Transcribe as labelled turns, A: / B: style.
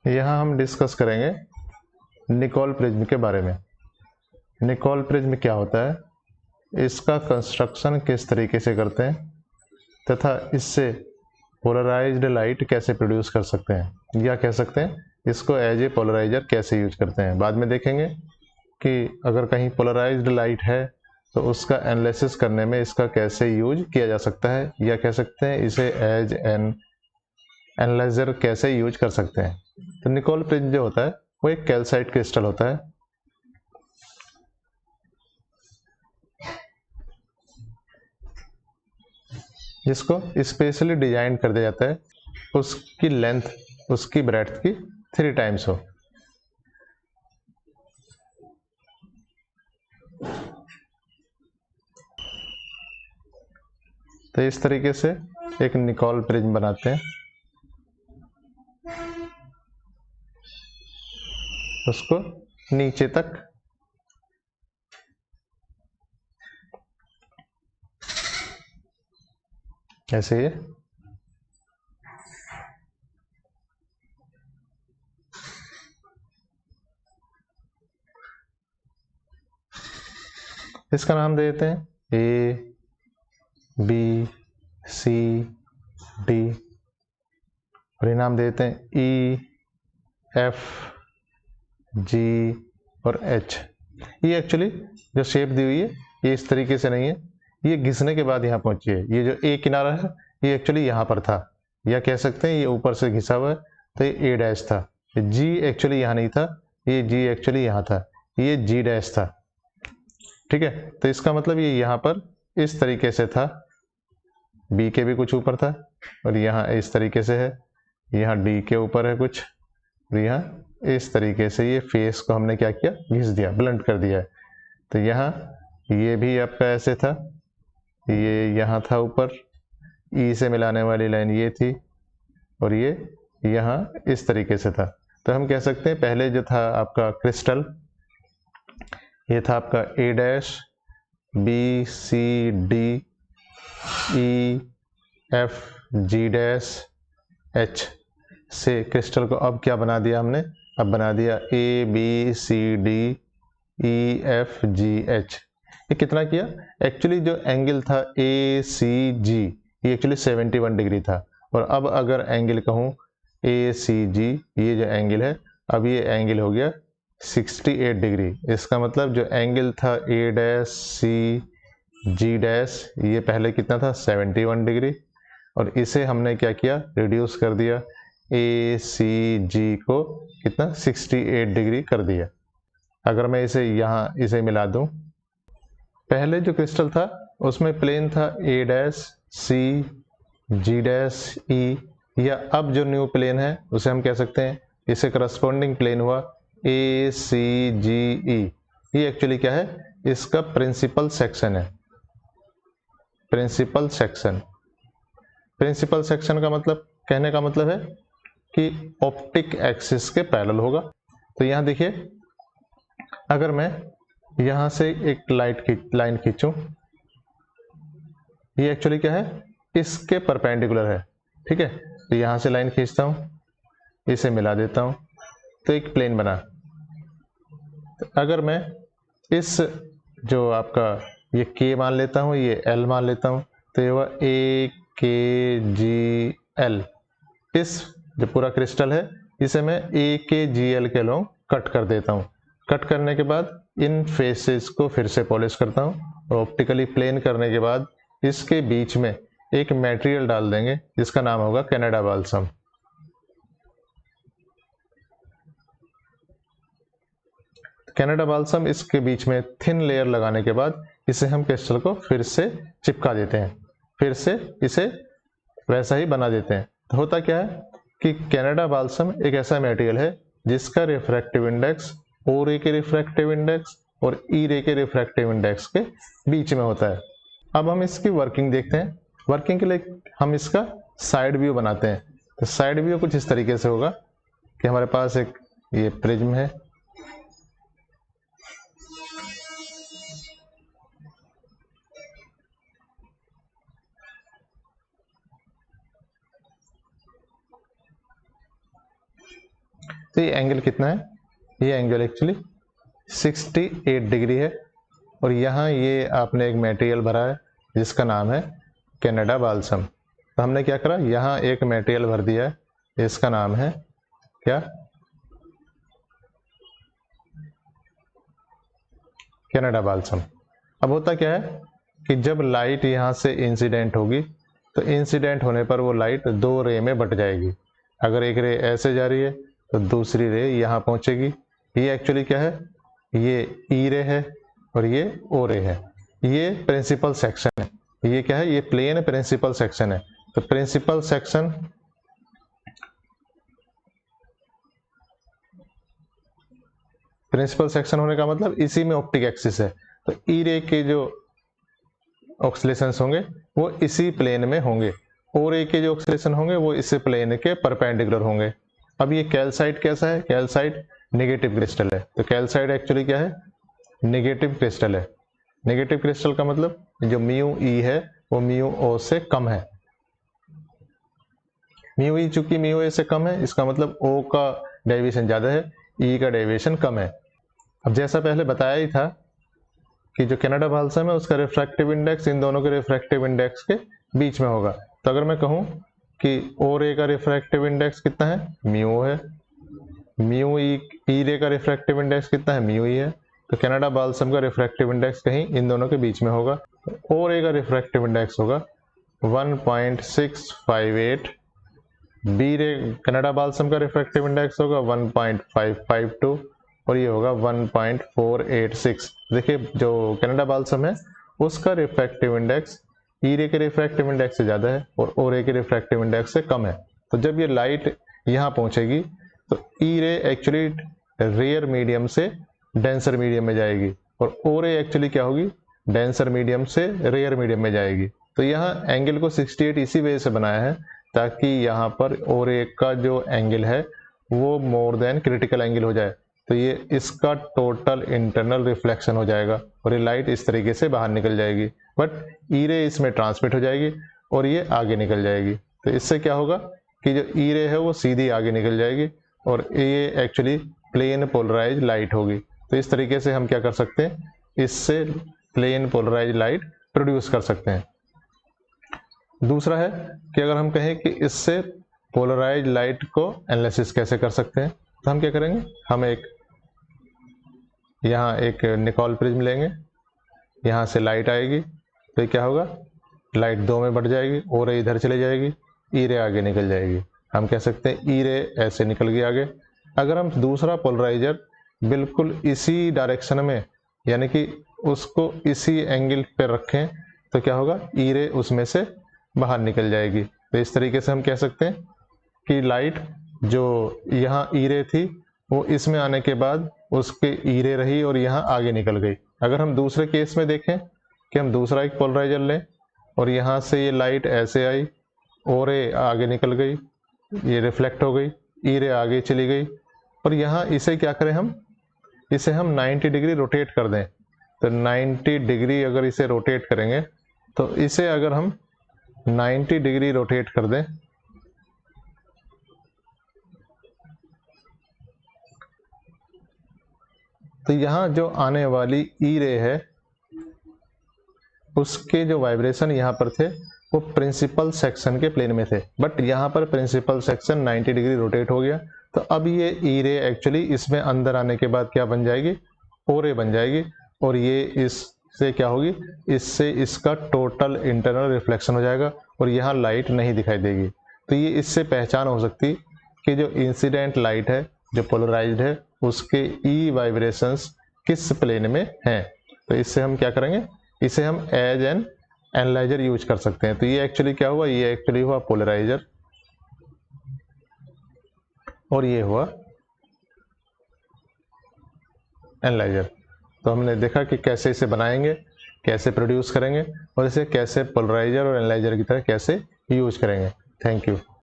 A: यहाँ हम डिस्कस करेंगे निकोल प्रिज्म के बारे में। निकोल प्रिज्म क्या होता है, इसका कंस्ट्रक्शन किस तरीके से करते हैं तथा इससे पोलराइज्ड लाइट कैसे प्रोड्यूस कर सकते हैं, या कह सकते हैं इसको एज ए पोलराइजर कैसे यूज करते हैं। बाद में देखेंगे कि अगर कहीं पोलराइज्ड लाइट है तो उसका एनालिसिस करने में इसका कैसे यूज किया जा सकता है, या कह सकते हैं इसे एज एन एनालाइजर कैसे यूज कर सकते हैं। तो निकोल प्रिज्म जो होता है वो एक कैल्साइट क्रिस्टल होता है। जिसको स्पेशली डिजाइन कर दिया जाता है उसकी लेंथ उसकी ब्रेड्थ की 3 टाइम्स हो। तो इस तरीके से एक निकोल प्रिज्म बनाते हैं, उसको नीचे तक ऐसे ये इसका नाम दे देते हैं ए बी सी डी, और ये नाम दे देते हैं ई एफ जी और एच। ये एक्चुअली जो शेप दी हुई है ये इस तरीके से नहीं है, ये घिसने के बाद यहाँ पहुंची है। ये जो ए किनारा है ये एक्चुअली यहाँ पर था, या कह सकते हैं ये ऊपर से घिसा हुआ है, तो ये ए डैश था। जी एक्चुअली यहाँ नहीं था, ये जी एक्चुअली यहाँ था, ये जी डैश था। ठीक है, तो इसका मतलब ये यहाँ पर इस तरीके से था, बी के भी कुछ ऊपर था, और यहाँ इस तरीके से है, यहाँ डी के ऊपर है कुछ, और यहाँ इस तरीके से ये फेस को हमने क्या किया, घिस दिया, ब्लंट कर दिया है। तो यहाँ ये भी आपका ऐसे था, ये यहाँ था ऊपर, ई से मिलाने वाली लाइन ये थी, और ये यहाँ इस तरीके से था। तो हम कह सकते हैं पहले जो था आपका क्रिस्टल, ये था आपका A dash B C D E F G dash H से क्रिस्टल को अब क्या बना दिया हमने, अब बना दिया A B C D E F G H. ये कितना किया, एक्चुअली जो एंगल था ए सी जी ये एक्चुअली 71 डिग्री था, और अब अगर एंगल कहूँ ए सी जी, ये जो एंगल है अब ये एंगल हो गया 68 डिग्री। इसका मतलब जो एंगल था ए डैश सी जी डैश ये पहले कितना था 71 डिग्री, और इसे हमने क्या किया, रिड्यूस कर दिया, ए सी जी को कितना 68 डिग्री कर दिया। अगर मैं इसे यहाँ इसे मिला दूं, पहले जो क्रिस्टल था उसमें प्लेन था ए डैश सी जी डैश ई, या अब जो न्यू प्लेन है उसे हम कह सकते हैं इसे करस्पॉन्डिंग प्लेन हुआ ए सी जी ई। ये एक्चुअली क्या है, इसका प्रिंसिपल सेक्शन है। प्रिंसिपल सेक्शन, प्रिंसिपल सेक्शन का मतलब, कहने का मतलब है कि ऑप्टिक एक्सिस के पैरेलल होगा। तो यहाँ देखिए, अगर मैं यहाँ से एक लाइन खींचूं, ये एक्चुअली क्या है, इसके परपेंडिकुलर है। ठीक है, तो यहाँ से लाइन खींचता हूँ, इसे मिला देता हूँ, तो एक प्लेन बना। तो अगर मैं इस जो आपका ये के मान लेता हूँ, ये एल मान लेता हूँ, तो ये हुआ ए के जी एल। इस जो पूरा क्रिस्टल है इसे मैं ए के जी एल के लॉन्ग कट कर देता हूँ। कट करने के बाद इन फेसेस को फिर से पॉलिश करता हूँ, और ऑप्टिकली प्लेन करने के बाद इसके बीच में एक मटेरियल डाल देंगे जिसका नाम होगा कनाडा बाल्सम। कनाडा बाल्सम इसके बीच में थिन लेयर लगाने के बाद इसे हम क्रिस्टल को फिर से चिपका देते हैं, फिर से इसे वैसा ही बना देते हैं। तो होता क्या है कि कनाडा बाल्सम एक ऐसा मटेरियल है जिसका रिफ्रैक्टिव इंडेक्स ओ रे के रिफ्रैक्टिव इंडेक्स और ई रे के रिफ्रैक्टिव इंडेक्स के बीच में होता है। अब हम इसकी वर्किंग देखते हैं। वर्किंग के लिए हम इसका साइड व्यू बनाते हैं। तो साइड व्यू कुछ इस तरीके से होगा कि हमारे पास एक ये प्रिज्म है, तो ये एंगल कितना है, ये एंगल एक्चुअली 68 डिग्री है। और यहाँ ये आपने एक मटेरियल भरा है जिसका नाम है कनाडा बाल्सम। तो हमने क्या करा, यहाँ एक मटेरियल भर दिया है, इसका नाम है क्या, कनाडा बाल्सम। अब होता क्या है कि जब लाइट यहाँ से इंसिडेंट होगी तो इंसिडेंट होने पर वो लाइट दो रे में बट जाएगी। अगर एक रे ऐसे जा रही है तो दूसरी रे यहाँ पहुँचेगी। ये एक्चुअली क्या है, ये ई रे है और ये ओ रे है। ये प्रिंसिपल सेक्शन है, ये क्या है, ये प्लेन प्रिंसिपल सेक्शन है। तो प्रिंसिपल सेक्शन होने का मतलब इसी में ऑप्टिक एक्सिस है। तो ई रे के जो ऑक्सीलेशंस होंगे वो इसी प्लेन में होंगे, ओ रे के जो ऑक्सीलेशन होंगे वो इस प्लेन के परपेंडिकुलर होंगे। अब ये कैल्साइट कैसा है, कैल्साइट नेगेटिव क्रिस्टल है। तो कैल्साइट एक्चुअली क्या है, नेगेटिव क्रिस्टल है। नेगेटिव क्रिस्टल का मतलब जो म्यू ई है वो म्यू ओ से कम है। म्यू ई चूंकि म्यू ए से कम है, इसका मतलब ओ का डेविएशन ज़्यादा है, ई का डेविएशन कम है। अब जैसा पहले बताया ही था कि जो कनाडा बाल्सम है उसका रिफ्रैक्टिव इंडेक्स इन दोनों के रिफ्रैक्टिव इंडेक्स के बीच में होगा। तो अगर मैं कहूँ कि ओ रे का रिफ्रैक्टिव इंडेक्स कितना है, म्यू है, म्यू ई रे का रिफ्रैक्टिव इंडेक्स कितना है, म्यू ई है, तो कनाडा बाल्सम का रिफ्रैक्टिव इंडेक्स कहीं इन दोनों के बीच में होगा। ओ रे का रिफ्रैक्टिव इंडेक्स होगा 1.658, बी रे कनाडा बाल्सम का रिफ्रैक्टिव इंडेक्स होगा 1.552 और ये होगा 1.486। देखिए जो कनाडा बाल्सम है उसका रिफ्रैक्टिव इंडेक्स ई रे के रिफ्रैक्टिव इंडेक्स से ज़्यादा है और ओ रे के रिफ्रैक्टिव इंडेक्स से कम है। तो जब ये लाइट यहाँ पहुँचेगी तो ई रे एक्चुअली रेयर मीडियम से डेंसर मीडियम में जाएगी और ओ रे एक्चुअली क्या होगी, डेंसर मीडियम से रेयर मीडियम में जाएगी। तो यहाँ एंगल को 68 इसी वजह से बनाया है ताकि यहाँ पर ओ रे का जो एंगल है वो मोर देन क्रिटिकल एंगल हो जाए। तो ये इसका टोटल इंटरनल रिफ्लेक्शन हो जाएगा और ये लाइट इस तरीके से बाहर निकल जाएगी, बट ई रे इसमें ट्रांसमिट हो जाएगी और ये आगे निकल जाएगी। तो इससे क्या होगा कि जो ई रे है वो सीधी आगे निकल जाएगी और ये एक्चुअली प्लेन पोलराइज लाइट होगी। तो इस तरीके से हम क्या कर सकते हैं, इससे प्लेन पोलराइज लाइट प्रोड्यूस कर सकते हैं। दूसरा है कि अगर हम कहें कि इससे पोलराइज लाइट को एनालिसिस कैसे कर सकते हैं, तो हम क्या करेंगे, हम यहाँ एक निकोल प्रिज्म लेंगे, यहाँ से लाइट आएगी तो ये क्या होगा, लाइट दो में बढ़ जाएगी, ओ रे इधर चले जाएगी, ई रे आगे निकल जाएगी। हम कह सकते हैं ई रे ऐसे निकल गई आगे। अगर हम दूसरा पोलराइजर बिल्कुल इसी डायरेक्शन में यानी कि उसको इसी एंगल पर रखें तो क्या होगा, ई रे उसमें से बाहर निकल जाएगी। तो इस तरीके से हम कह सकते हैं कि लाइट जो यहाँ ई रे थी वो इसमें आने के बाद उसके ई रे रही और यहाँ आगे निकल गई। अगर हम दूसरे केस में देखें कि हम दूसरा एक पोलराइजर लें और यहाँ से ये लाइट ऐसे आई, ओ रे आगे निकल गई, ये रिफ्लेक्ट हो गई, ई रे आगे चली गई और यहाँ इसे क्या करें, हम इसे हम 90 डिग्री रोटेट कर दें। तो 90 डिग्री अगर इसे रोटेट करेंगे तो इसे अगर हम 90 डिग्री रोटेट कर दें तो यहाँ जो आने वाली ई रे है उसके जो वाइब्रेशन यहाँ पर थे वो प्रिंसिपल सेक्शन के प्लेन में थे, बट यहाँ पर प्रिंसिपल सेक्शन 90 डिग्री रोटेट हो गया। तो अब ये ई रे एक्चुअली इसमें अंदर आने के बाद क्या बन जाएगी, ओ रे बन जाएगी और ये इससे क्या होगी, इससे इसका टोटल इंटरनल रिफ्लेक्शन हो जाएगा और यहाँ लाइट नहीं दिखाई देगी। तो ये इससे पहचान हो सकती कि जो इंसिडेंट लाइट है जो पोलराइज्ड है उसके ई वाइब्रेशंस किस प्लेन में हैं। तो इससे हम क्या करेंगे, इसे हम एज एन एनालाइजर यूज कर सकते हैं। तो ये एक्चुअली क्या हुआ, ये एक्चुअली हुआ पोलराइजर और ये हुआ एनालाइजर। तो हमने देखा कि कैसे इसे बनाएंगे, कैसे प्रोड्यूस करेंगे और इसे कैसे पोलराइजर और एनालाइजर की तरह कैसे यूज करेंगे। Thank you.